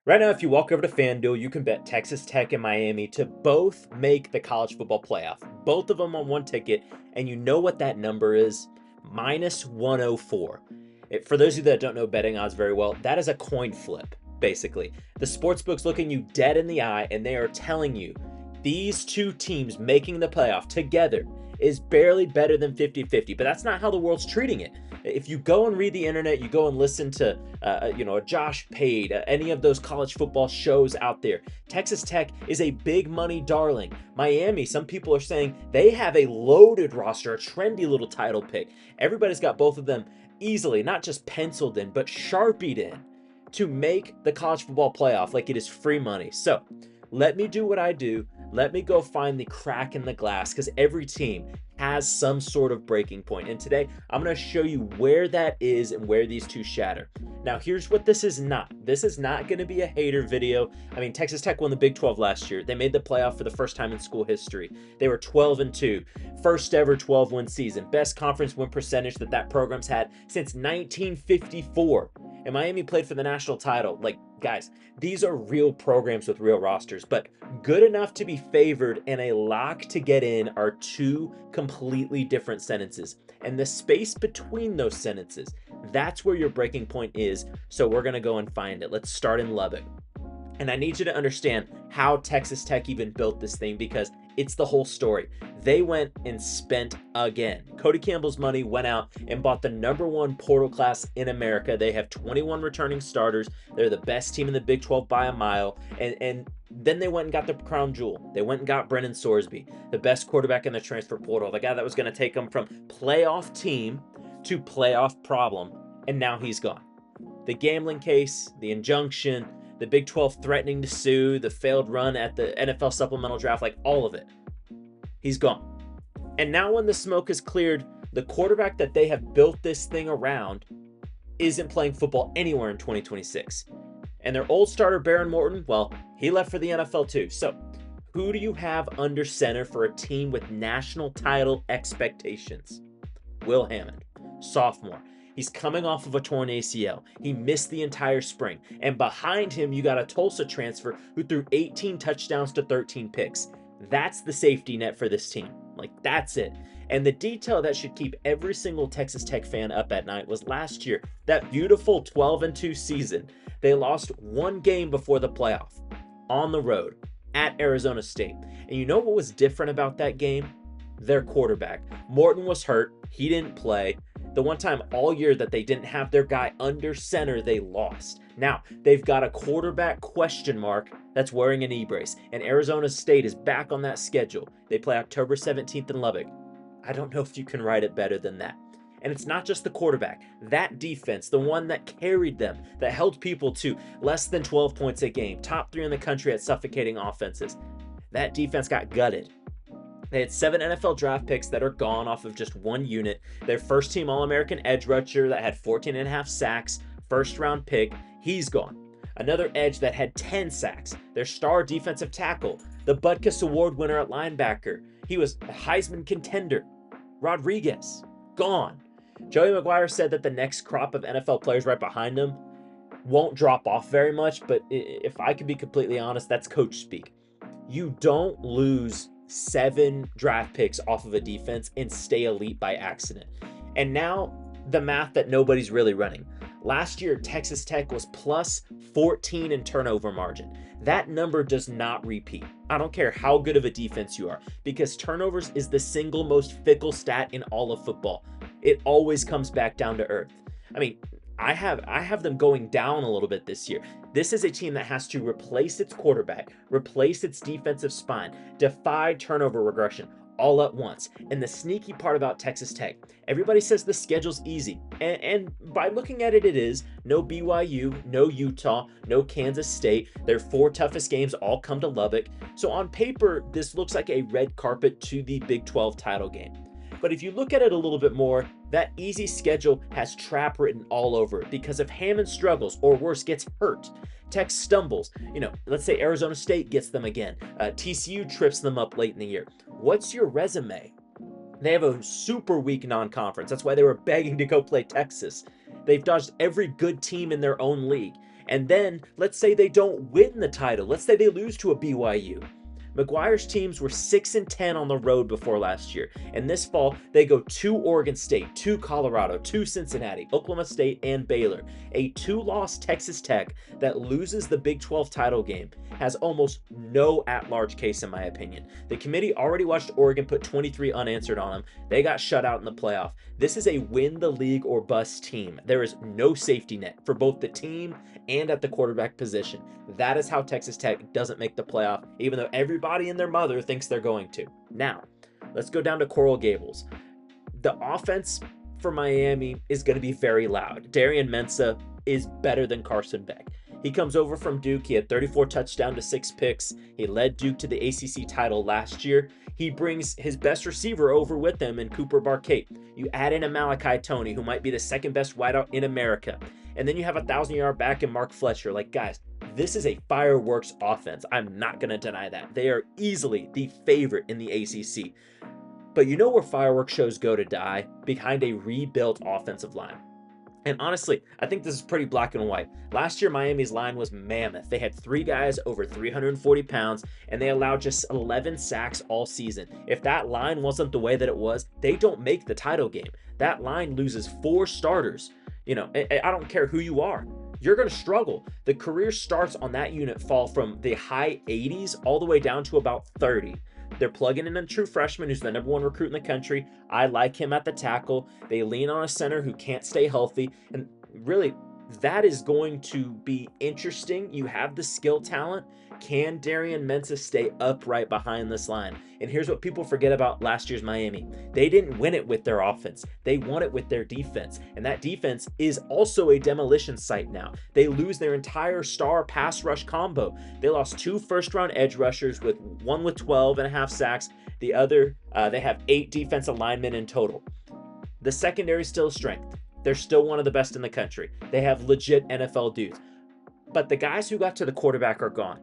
Right now, if you walk over to FanDuel, you can bet Texas Tech and Miami to both make the college football playoff. Both of them on one ticket, and you know what that number is? Minus 104. For those of you that don't know betting odds very well, that is a coin flip, basically. The sportsbook's looking you dead in the eye, and they are telling you these two teams making the playoff together is barely better than 50-50, but that's not how the world's treating it. If you go and read the internet, you go and listen to, a Josh Pate, any of those college football shows out there, Texas Tech is a big money darling. Miami, some people are saying they have a loaded roster, a trendy little title pick. Everybody's got both of them easily, not just penciled in, but sharpied in to make the college football playoff like it is free money. So let me do what I do. Let me go find the crack in the glass because every team has some sort of breaking point. And today I'm going to show you where that is and where these two shatter. Now, here's what this is not. This is not going to be a hater video. I mean, Texas Tech won the Big 12 last year. They made the playoff for the first time in school history. They were 12-2, first ever 12-win season, best conference win percentage that program's had since 1954. And Miami played for the national title. Like, guys, these are real programs with real rosters, but good enough to be favored and a lock to get in are two completely different sentences. And the space between those sentences, that's where your breaking point is. So we're going to go and find it. Let's start in Lubbock. And I need you to understand how Texas Tech even built this thing because it's the whole story. They went and spent again. Cody Campbell's money went out and bought the #1 portal class in America. They have 21 returning starters. They're the best team in the Big 12 by a mile. And then they went and got the crown jewel. They went and got Brennan Sorsby, the best quarterback in the transfer portal, the guy that was going to take them from playoff team to playoff problem. And now he's gone. The gambling case, the injunction, the Big 12 threatening to sue, the failed run at the NFL supplemental draft, like all of it. He's gone. And now when the smoke is cleared, the quarterback that they have built this thing around isn't playing football anywhere in 2026. And their old starter, Baron Morton, well, he left for the NFL too. So who do you have under center for a team with national title expectations? Will Hammond, sophomore. He's coming off of a torn ACL. He missed the entire spring. And behind him, you got a Tulsa transfer who threw 18 touchdowns to 13 picks. That's the safety net for this team. Like, that's it. And the detail that should keep every single Texas Tech fan up at night was last year, that beautiful 12-2 season. They lost one game before the playoff on the road at Arizona State. And you know what was different about that game? Their quarterback. Morton was hurt. He didn't play. The one time all year that they didn't have their guy under center, they lost. Now, they've got a quarterback question mark that's wearing an e-brace, and Arizona State is back on that schedule. They play October 17th in Lubbock. I don't know if you can write it better than that. And it's not just the quarterback. That defense, the one that carried them, that held people to less than 12 points a game, top 3 in the country at suffocating offenses, that defense got gutted. They had 7 NFL draft picks that are gone off of just one unit. Their first team All-American edge rusher that had 14.5 sacks, first round pick, he's gone. Another edge that had 10 sacks. Their star defensive tackle, the Butkus Award winner at linebacker. He was a Heisman contender. Rodriguez, gone. Joey McGuire said that the next crop of NFL players right behind him won't drop off very much, but if I can be completely honest, that's coach speak. You don't lose 7 draft picks off of a defense and stay elite by accident. And now the math that nobody's really running. Last year, Texas Tech was plus 14 in turnover margin. That number does not repeat. I don't care how good of a defense you are, because turnovers is the single most fickle stat in all of football. It always comes back down to earth. I mean, I have them going down a little bit this year. This is a team that has to replace its quarterback, replace its defensive spine, defy turnover regression all at once. And the sneaky part about Texas Tech, everybody says the schedule's easy. And by looking at it, it is. No BYU, no Utah, no Kansas State. Their 4 toughest games all come to Lubbock. So on paper, this looks like a red carpet to the Big 12 title game. But if you look at it a little bit more, that easy schedule has trap written all over it because if Hammond struggles or worse gets hurt, Tech stumbles, let's say Arizona State gets them again, TCU trips them up late in the year. What's your resume? They have a super weak non-conference. That's why they were begging to go play Texas. They've dodged every good team in their own league. And then let's say they don't win the title. Let's say they lose to a BYU. McGuire's teams were 6-10 on the road before last year, and this fall they go to Oregon State, to Colorado, to Cincinnati, Oklahoma State, and Baylor. A 2-loss Texas Tech that loses the Big 12 title game has almost no at-large case in my opinion. The committee already watched Oregon put 23 unanswered on them. They got shut out in the playoff. This is a win the league or bust team. There is no safety net for both the team and at the quarterback position. That is how Texas Tech doesn't make the playoff, even though everybody and their mother thinks they're going to. Now, let's go down to Coral Gables. The offense for Miami is going to be very loud. Darian Mensah is better than Carson Beck. He comes over from Duke. He had 34 touchdowns to 6 picks. He led Duke to the ACC title last year. He brings his best receiver over with him in Cooper Barkate. You add in a Malachi Toney, who might be the second best wideout in America. And then you have a 1,000-yard back in Mark Fletcher. Like, guys, this is a fireworks offense. I'm not going to deny that. They are easily the favorite in the ACC. But you know where fireworks shows go to die? Behind a rebuilt offensive line. And honestly, I think this is pretty black and white. Last year, Miami's line was mammoth. They had 3 guys over 340 pounds, and they allowed just 11 sacks all season. If that line wasn't the way that it was, they don't make the title game. That line loses 4 starters. You know, I don't care who you are. You're going to struggle. The career starts on that unit fall from the high 80s all the way down to about 30. They're plugging in a true freshman who's the #1 recruit in the country. I like him at the tackle. They lean on a center who can't stay healthy. And really, that is going to be interesting. You have the skill talent. Can Darian Mensah stay upright behind this line? And here's what people forget about last year's Miami. They didn't win it with their offense. They won it with their defense. And that defense is also a demolition site now. They lose their entire star pass rush combo. They lost 2 first-round edge rushers, with one with 12.5 sacks. The other, they have 8 defensive linemen in total. The secondary is still a strength. They're still one of the best in the country. They have legit NFL dudes. But the guys who got to the quarterback are gone.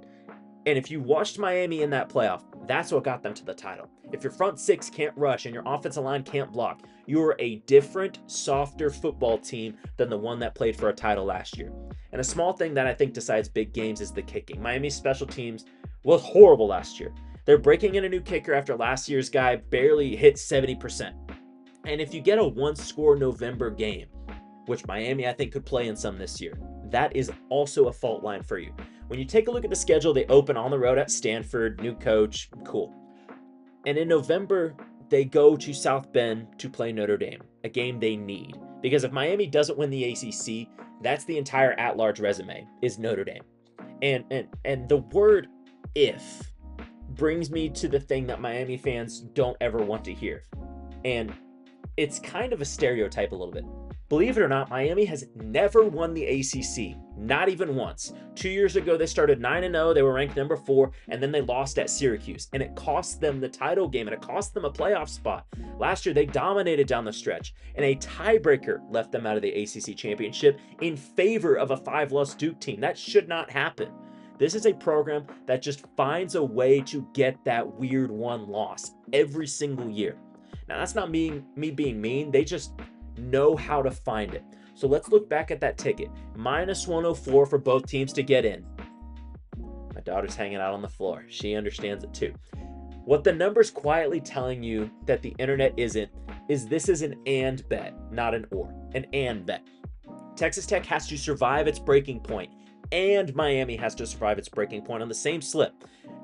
And if you watched Miami in that playoff, that's what got them to the title. If your front 6 can't rush and your offensive line can't block, you are a different, softer football team than the one that played for a title last year. And a small thing that I think decides big games is the kicking. Miami's special teams was horrible last year. They're breaking in a new kicker after last year's guy barely hit 70%. And if you get a 1-score November game, which Miami I think could play in some this year, that is also a fault line for you. When you take a look at the schedule, they open on the road at Stanford, new coach, cool. And in November, they go to South Bend to play Notre Dame, a game they need. Because if Miami doesn't win the ACC, that's the entire at-large resume, is Notre Dame. And the word if brings me to the thing that Miami fans don't ever want to hear. And it's kind of a stereotype a little bit. Believe it or not, Miami has never won the ACC, not even once. 2 years ago, they started 9-0, they were ranked number 4, and then they lost at Syracuse. And it cost them the title game, and it cost them a playoff spot. Last year, they dominated down the stretch, and a tiebreaker left them out of the ACC championship in favor of a 5-loss Duke team. That should not happen. This is a program that just finds a way to get that weird one loss every single year. Now, that's not me being mean. They just know how to find it. So let's look back at that ticket. -104 for both teams to get in. My daughter's hanging out on the floor. She understands it too. What the number's quietly telling you that the internet isn't, is this is an and bet, not an or. An and bet. Texas Tech has to survive its breaking point, and Miami has to survive its breaking point on the same slip.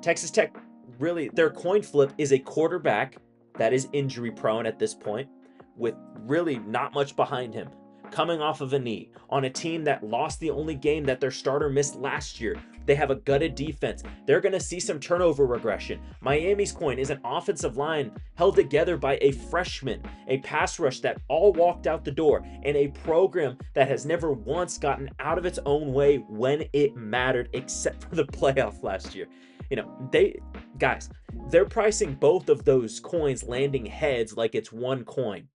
Texas Tech, really, their coin flip is a quarterback that is injury prone at this point, with really not much behind him, coming off of a knee, on a team that lost the only game that their starter missed last year. They have a gutted defense. They're going to see some turnover regression. Miami's coin is an offensive line held together by a freshman, a pass rush that all walked out the door, and a program that has never once gotten out of its own way when it mattered, except for the playoff last year. You know, they're pricing both of those coins landing heads like it's one coin.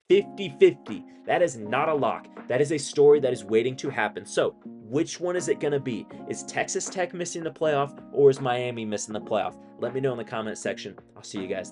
50-50. That is not a lock. That is a story that is waiting to happen. So, which one is it going to be? Is Texas Tech missing the playoff, or is Miami missing the playoff? Let me know in the comment section. I'll see you guys there.